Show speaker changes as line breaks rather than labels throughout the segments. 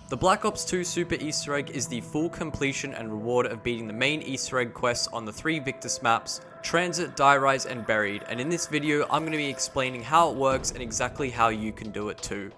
The Black Ops 2 Super Easter Egg is the full completion and reward of beating the main Easter Egg quests on the 3 Victus maps, Transit, Die Rise, and Buried, and in this video I'm going to be explaining how it works and exactly how you can do it too.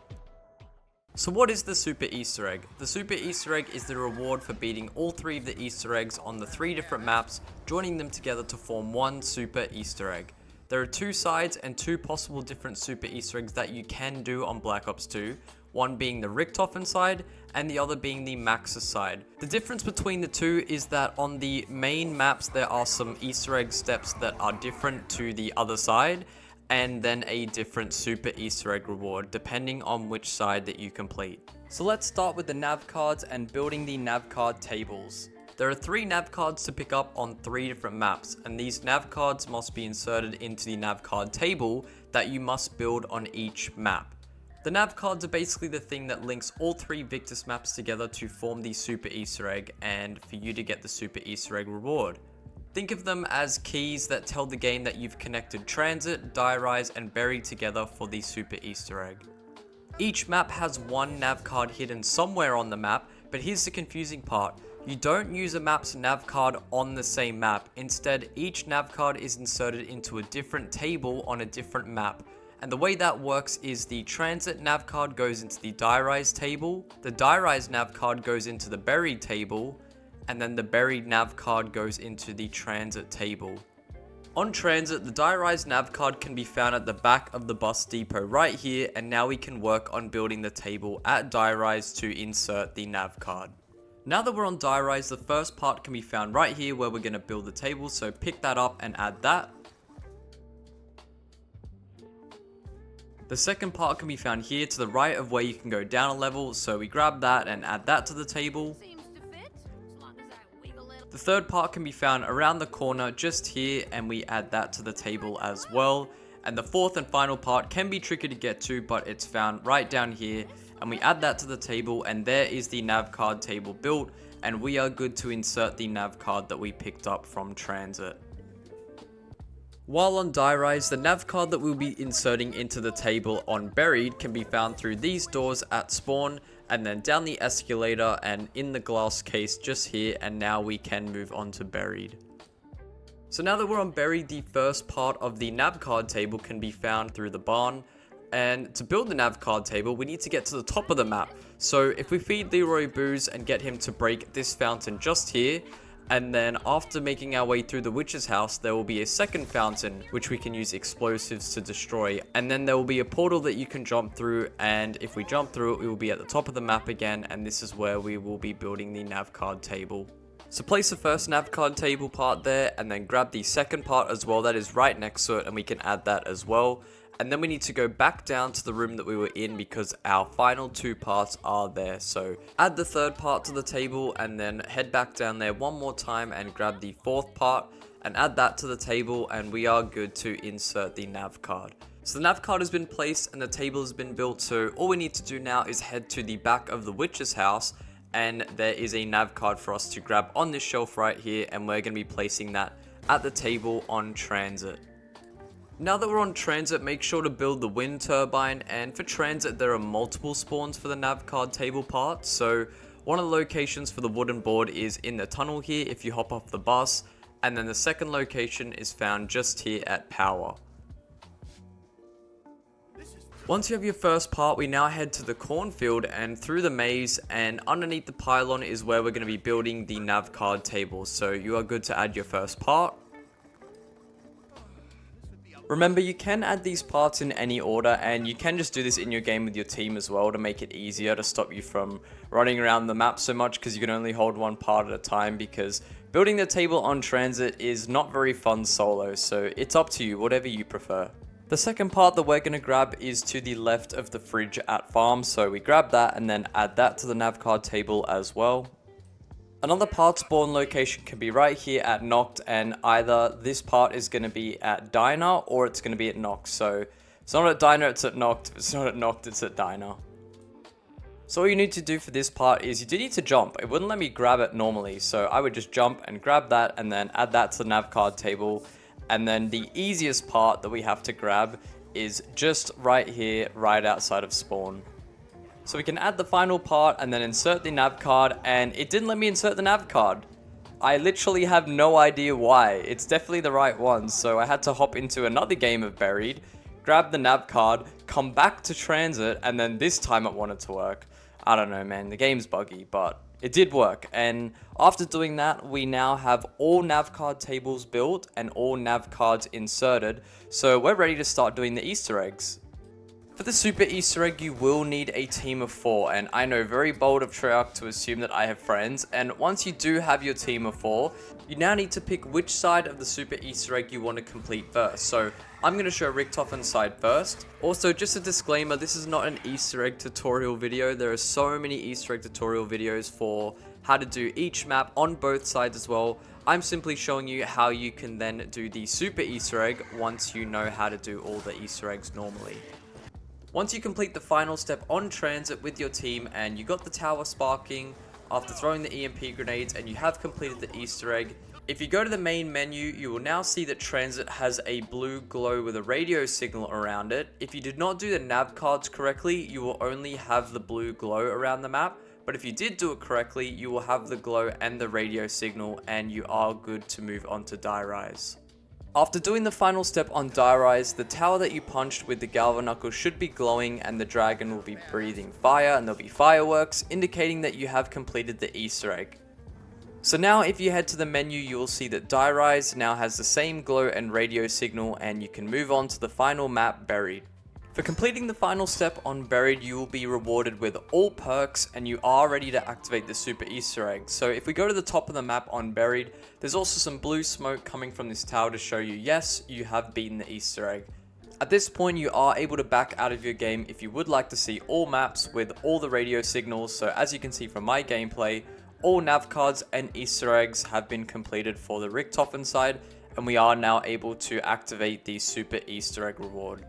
So what is the Super Easter Egg? The Super Easter Egg is the reward for beating all 3 of the Easter Eggs on the 3 different maps, joining them together to form one Super Easter Egg. There are 2 sides and 2 possible different Super Easter Eggs that you can do on Black Ops 2, one being the Richtofen side and the other being the Maxis side. The difference between the 2 is that on the main maps there are some Easter Egg steps that are different to the other side, and then a different Super Easter Egg reward depending on which side that you complete. So let's start with the Navcards and building the Navcard tables. There are 3 Navcards to pick up on 3 different maps, and these Navcards must be inserted into the Navcard table that you must build on each map. The Navcards are basically the thing that links all 3 Victus maps together to form the Super Easter Egg and for you to get the Super Easter Egg reward. Think of them as keys that tell the game that you've connected Transit, Die Rise, and Buried together for the Super Easter Egg. Each map has one Navcard hidden somewhere on the map, but here's the confusing part. You don't use a map's Navcard on the same map. Instead, each Navcard is inserted into a different table on a different map. And the way that works is the Transit Navcard goes into the Die Rise table, the Die Rise Navcard goes into the Buried table, and then the Buried Navcard goes into the Transit table. On Transit, the Die Rise Navcard can be found at the back of the bus depot right here, and now we can work on building the table at Die Rise to insert the Navcard. Now that we're on Die Rise, the first part can be found right here where we're going to build the table, so pick that up and add that. The second part can be found here to the right of where you can go down a level, so we grab that and add that to the table. The third part can be found around the corner just here, and we add that to the table as well. And the fourth and final part can be tricky to get to, but it's found right down here, and we add that to the table, and there is the Navcard table built, and we are good to insert the Navcard that we picked up from Transit. While on Die Rise, the Navcard that we'll be inserting into the table on Buried can be found through these doors at spawn, and then down the escalator and in the glass case just here, and now we can move on to Buried. So now that we're on Buried, the first part of the Navcard table can be found through the barn, and to build the Navcard table we need to get to the top of the map. So if we feed Leroy booze and get him to break this fountain just here, and then after making our way through the witch's house, there will be a second fountain which we can use explosives to destroy, and then there will be a portal that you can jump through, and if we jump through it we will be at the top of the map again, and this is where we will be building the Navcard table. So place the first Navcard table part there, and then grab the second part as well that is right next to it, and we can add that as well. And then we need to go back down to the room that we were in because our final 2 parts are there. So add the third part to the table and then head back down there one more time and grab the 4th part and add that to the table, and we are good to insert the Navcard. So the Navcard has been placed and the table has been built, so all we need to do now is head to the back of the witch's house, and there is a Navcard for us to grab on this shelf right here, and we're going to be placing that at the table on Transit. Now that we're on Transit, make sure to build the wind turbine, and for Transit there are multiple spawns for the Navcard table part. So one of the locations for the wooden board is in the tunnel here if you hop off the bus, and then the second location is found just here at power. Once you have your first part, we now head to the cornfield and through the maze, and underneath the pylon is where we're going to be building the Navcard table, so you are good to add your first part. Remember, you can add these parts in any order, and you can just do this in your game with your team as well to make it easier to stop you from running around the map so much, because you can only hold one part at a time, because building the table on Transit is not very fun solo, so it's up to you, whatever you prefer. The second part that we're going to grab is to the left of the fridge at farm, so we grab that and then add that to the Navcard table as well. Another part spawn location can be right here at Noct, and either this part is going to be at Diner or it's going to be at Noct. So it's not at Diner, it's at Noct. If it's not at Noct, it's at Diner. So all you need to do for this part is you do need to jump. It wouldn't let me grab it normally, so I would just jump and grab that and then add that to the Navcard table. And then the easiest part that we have to grab is just right here, right outside of spawn. So we can add the final part and then insert the nav card, and it didn't let me insert the nav card. I literally have no idea why. It's definitely the right one, so I had to hop into another game of Buried, grab the nav card, come back to Transit, and then this time it wanted to work. I don't know, man, the game's buggy, but it did work. And after doing that, we now have all nav card tables built and all nav cards inserted, so we're ready to start doing the Easter eggs. For the Super Easter Egg, you will need a team of 4, and I know, very bold of Treyarch to assume that I have friends, and once you do have your team of 4, you now need to pick which side of the Super Easter Egg you want to complete first. So I'm going to show Richtofen's side first. Also, just a disclaimer, this is not an Easter egg tutorial video. There are so many Easter egg tutorial videos for how to do each map on both sides as well. I'm simply showing you how you can then do the Super Easter Egg once you know how to do all the Easter eggs normally. Once you complete the final step on Transit with your team and you got the tower sparking after throwing the EMP grenades and you have completed the Easter egg, if you go to the main menu, you will now see that Transit has a blue glow with a radio signal around it. If you did not do the nav cards correctly, you will only have the blue glow around the map, but if you did do it correctly, you will have the glow and the radio signal, and you are good to move on to Die Rise. After doing the final step on Die Rise, the tower that you punched with the Galva Knuckle should be glowing and the dragon will be breathing fire, and there'll be fireworks indicating that you have completed the Easter egg. So now if you head to the menu, you will see that Die Rise now has the same glow and radio signal, and you can move on to the final map, Buried. For completing the final step on Buried, you will be rewarded with all perks and you are ready to activate the Super Easter Egg. So if we go to the top of the map on Buried, there's also some blue smoke coming from this tower to show you, yes, you have beaten the Easter Egg. At this point, you are able to back out of your game if you would like to see all maps with all the radio signals. So as you can see from my gameplay, all nav cards and Easter eggs have been completed for the Richtofen side, and we are now able to activate the Super Easter Egg reward.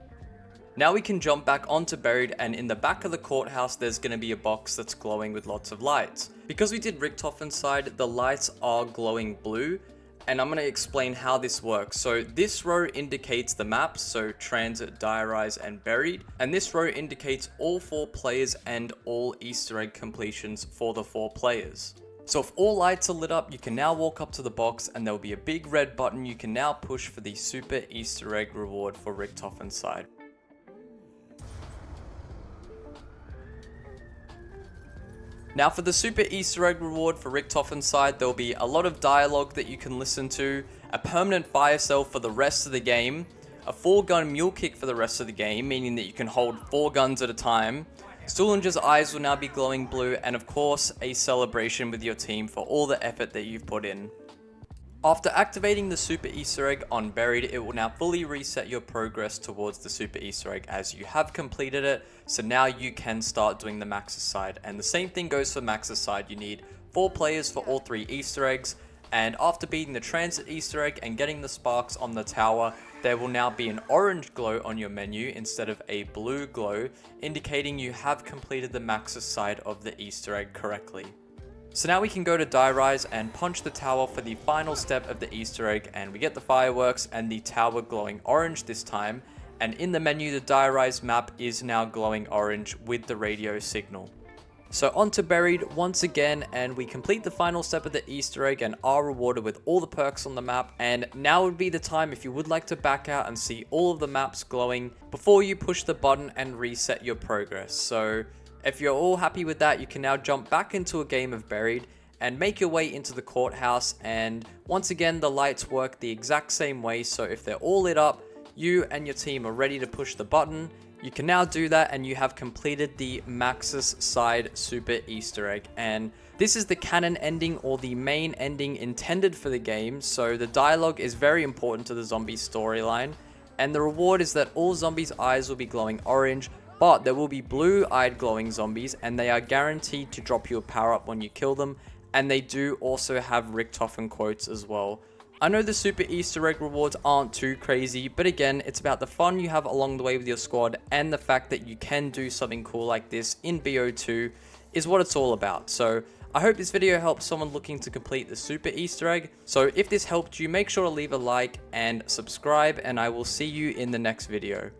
Now we can jump back onto Buried, and in the back of the courthouse there's going to be a box that's glowing with lots of lights. Because we did Richtofen's side, the lights are glowing blue, and I'm going to explain how this works. So this row indicates the maps, so Transit, Die Rise, and Buried, and this row indicates all 4 players and all Easter egg completions for the 4 players. So if all lights are lit up, you can now walk up to the box and there will be a big red button you can now push for the Super Easter Egg reward for Richtofen's side. Now for the Super Easter Egg reward for Richtofen's side, there will be a lot of dialogue that you can listen to, a permanent fire cell for the rest of the game, a 4-gun mule kick for the rest of the game, meaning that you can hold 4 guns at a time. Stoolinger's eyes will now be glowing blue, and of course a celebration with your team for all the effort that you've put in. After activating the Super Easter Egg on Buried, it will now fully reset your progress towards the Super Easter Egg as you have completed it, so now you can start doing the Maxis side. And the same thing goes for Maxis side, you need 4 players for all 3 Easter eggs, and after beating the Transit Easter Egg and getting the sparks on the tower, there will now be an orange glow on your menu instead of a blue glow, indicating you have completed the Maxis side of the Easter Egg correctly. So now we can go to Die Rise and punch the tower for the final step of the Easter egg, and we get the fireworks and the tower glowing orange this time, and in the menu the Die Rise map is now glowing orange with the radio signal. So onto Buried once again, and we complete the final step of the Easter egg and are rewarded with all the perks on the map, and now would be the time if you would like to back out and see all of the maps glowing before you push the button and reset your progress. So if you're all happy with that, you can now jump back into a game of Buried and make your way into the courthouse, and once again the lights work the exact same way, so if they're all lit up, you and your team are ready to push the button. You can now do that and you have completed the Maxis side Super Easter Egg, and this is the canon ending or the main ending intended for the game, so the dialogue is very important to the zombie storyline, and the reward is that all zombies' eyes will be glowing orange, but there will be blue-eyed glowing zombies, and they are guaranteed to drop you a power-up when you kill them, and they do also have Richtofen quotes as well. I know the Super Easter Egg rewards aren't too crazy, but again, it's about the fun you have along the way with your squad, and the fact that you can do something cool like this in BO2 is what it's all about. So I hope this video helps someone looking to complete the Super Easter Egg. So if this helped you, make sure to leave a like and subscribe, and I will see you in the next video.